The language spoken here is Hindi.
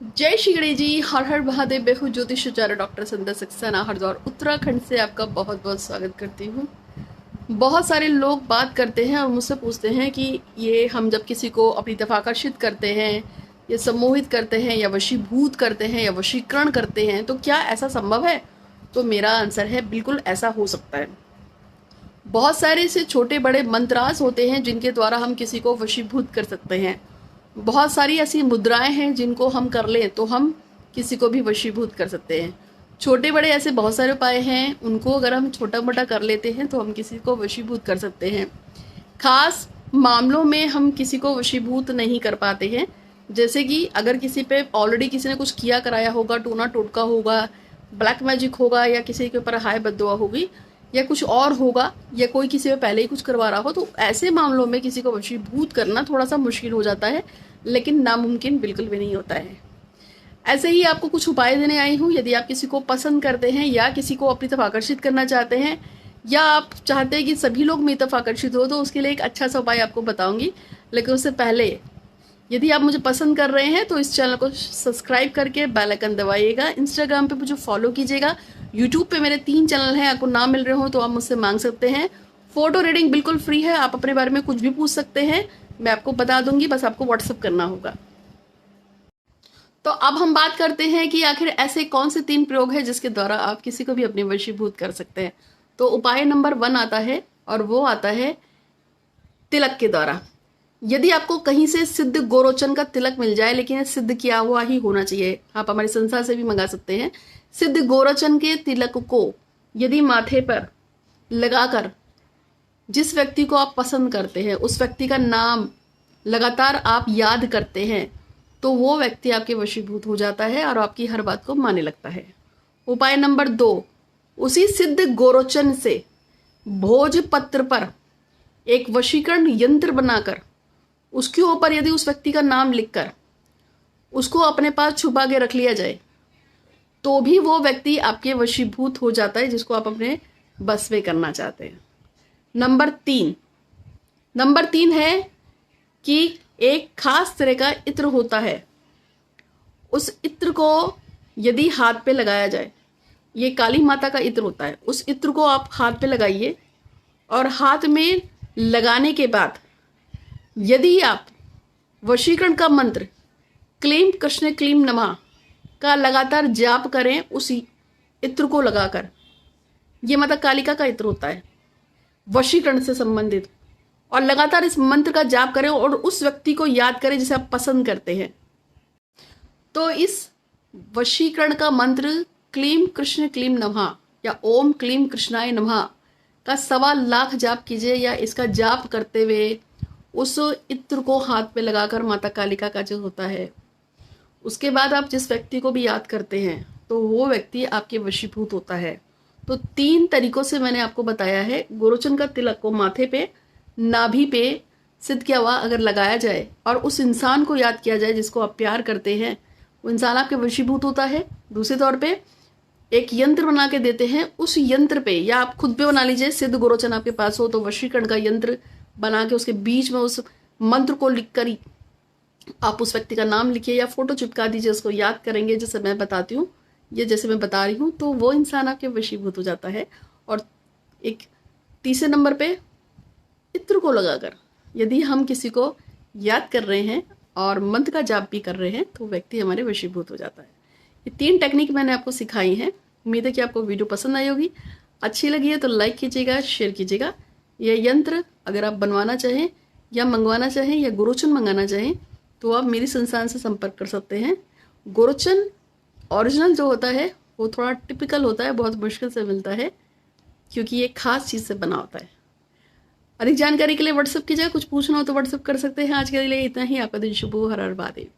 जय श्री गणेश जी। हर हर महादेव। बेहू ज्योतिष आचार्य डॉक्टर संध्या सक्सेना हरिद्वार उत्तराखंड से आपका बहुत बहुत स्वागत करती हूँ। बहुत सारे लोग बात करते हैं और मुझसे पूछते हैं कि ये हम जब किसी को अपनी तरफ आकर्षित करते हैं या सम्मोहित करते हैं या वशीभूत करते हैं या वशीकरण करते हैं तो क्या ऐसा संभव है। तो मेरा आंसर है बिल्कुल ऐसा हो सकता है। बहुत सारे से छोटे बड़े मंत्रास होते हैं जिनके द्वारा हम किसी को वशीभूत कर सकते हैं। बहुत सारी ऐसी मुद्राएं हैं जिनको हम कर लें तो हम किसी को भी वशीभूत कर सकते हैं। छोटे बड़े ऐसे बहुत सारे उपाय हैं, उनको अगर हम छोटा मोटा कर लेते हैं तो हम किसी को वशीभूत कर सकते हैं। खास मामलों में हम किसी को वशीभूत नहीं कर पाते हैं, जैसे कि अगर किसी पे ऑलरेडी किसी ने कुछ किया कराया होगा, टोना टोटका होगा, ब्लैक मैजिक होगा, या किसी के ऊपर हाय बद्दुआ होगी या कुछ और होगा, या कोई किसी पे पहले ही कुछ करवा रहा हो, तो ऐसे मामलों में किसी को वशीभूत करना थोड़ा सा मुश्किल हो जाता है, लेकिन नामुमकिन बिल्कुल भी नहीं होता है। ऐसे ही आपको कुछ उपाय देने आई हूँ। यदि आप किसी को पसंद करते हैं या किसी को अपनी तरफ आकर्षित करना चाहते हैं या आप चाहते हैं कि सभी लोग मेरी तरफ आकर्षित हो, तो उसके लिए एक अच्छा सा उपाय आपको बताऊंगी। लेकिन उससे पहले यदि आप मुझे पसंद कर रहे हैं तो इस चैनल को सब्सक्राइब करके बेल आइकन दबाइएगा। इंस्टाग्राम पे मुझे फॉलो कीजिएगा। यूट्यूब पे मेरे 3 चैनल हैं, आपको ना मिल रहे हो तो आप मुझसे मांग सकते हैं। फोटो रीडिंग बिल्कुल फ्री है, आप अपने बारे में कुछ भी पूछ सकते हैं, मैं आपको बता दूंगी, बस आपको व्हाट्सअप करना होगा। तो अब हम बात करते हैं कि आखिर ऐसे कौन से 3 प्रयोग है जिसके द्वारा आप किसी को भी अपने वशीभूत कर सकते हैं। तो उपाय नंबर 1 आता है और वो आता है तिलक के द्वारा। यदि आपको कहीं से सिद्ध गोरोचन का तिलक मिल जाए, लेकिन सिद्ध किया हुआ ही होना चाहिए, आप हमारी संस्था से भी मंगा सकते हैं। सिद्ध गोरोचन के तिलक को यदि माथे पर लगाकर जिस व्यक्ति को आप पसंद करते हैं उस व्यक्ति का नाम लगातार आप याद करते हैं तो वो व्यक्ति आपके वशीभूत हो जाता है और आपकी हर बात को मानने लगता है। उपाय नंबर 2, उसी सिद्ध गोरोचन से भोजपत्र पर एक वशीकरण यंत्र बनाकर उसके ऊपर यदि उस व्यक्ति का नाम लिखकर उसको अपने पास छुपा के रख लिया जाए तो भी वो व्यक्ति आपके वशीभूत हो जाता है, जिसको आप अपने बस में करना चाहते हैं। नंबर 3 है कि एक खास तरह का इत्र होता है, उस इत्र को यदि हाथ पे लगाया जाए, ये काली माता का इत्र होता है, उस इत्र को आप हाथ पे लगाइए और हाथ में लगाने के बाद यदि आप वशीकरण का मंत्र क्लीम कृष्ण क्लीम नमः का लगातार जाप करें उस इत्र को लगाकर, ये माता कालिका का इत्र होता है वशीकरण से संबंधित, और लगातार इस मंत्र का जाप करें और उस व्यक्ति को याद करें जिसे आप पसंद करते हैं। तो इस वशीकरण का मंत्र क्लीम कृष्ण क्लीम नमः या ओम क्लीम कृष्णाय नमः का 1.25 लाख जाप कीजिए, या इसका जाप करते हुए उस इत्र को हाथ पे लगाकर माता कालिका का जो होता है, उसके बाद आप जिस व्यक्ति को भी याद करते हैं तो वो व्यक्ति आपके वशीभूत होता है। तो 3 तरीकों से मैंने आपको बताया है। गोरोचन का तिलक को माथे पे, नाभि पे सिद्ध किया हुआ अगर लगाया जाए और उस इंसान को याद किया जाए जिसको आप प्यार करते हैं, वो इंसान आपके वशीभूत होता है। दूसरे तौर पे एक यंत्र बना के देते हैं, उस यंत्र पे, या आप खुद पे बना लीजिए, सिद्ध गोरोचन आपके पास हो तो वशीकरण का यंत्र बना के उसके बीच में उस मंत्र को लिख कर आप उस व्यक्ति का नाम लिखिए या फोटो चिपका दीजिए, उसको याद करेंगे जैसे मैं बताती हूँ, ये जैसे मैं बता रही हूँ, तो वो इंसान आपके वशीभूत हो जाता है। और एक तीसरे नंबर पे इत्र को लगाकर यदि हम किसी को याद कर रहे हैं और मंत्र का जाप भी कर रहे हैं तो व्यक्ति हमारे वशीभूत हो जाता है। ये 3 टेक्निक मैंने आपको सिखाई हैं। उम्मीद है कि आपको वीडियो पसंद आई होगी। अच्छी लगी है तो लाइक कीजिएगा, शेयर कीजिएगा। यह यंत्र अगर आप बनवाना चाहें या मंगवाना चाहें या गोरोचन मंगाना चाहें तो आप मेरी संस्थान से संपर्क कर सकते हैं। गोरोचन ओरिजिनल जो होता है वो थोड़ा टिपिकल होता है, बहुत मुश्किल से मिलता है क्योंकि ये खास चीज़ से बना होता है। अधिक जानकारी के लिए व्हाट्सएप कीजिएगा। कुछ पूछना हो तो व्हाट्सएप कर सकते हैं। आज के लिए इतना ही। आपका दिन शुभ हो। हर हर महादेव।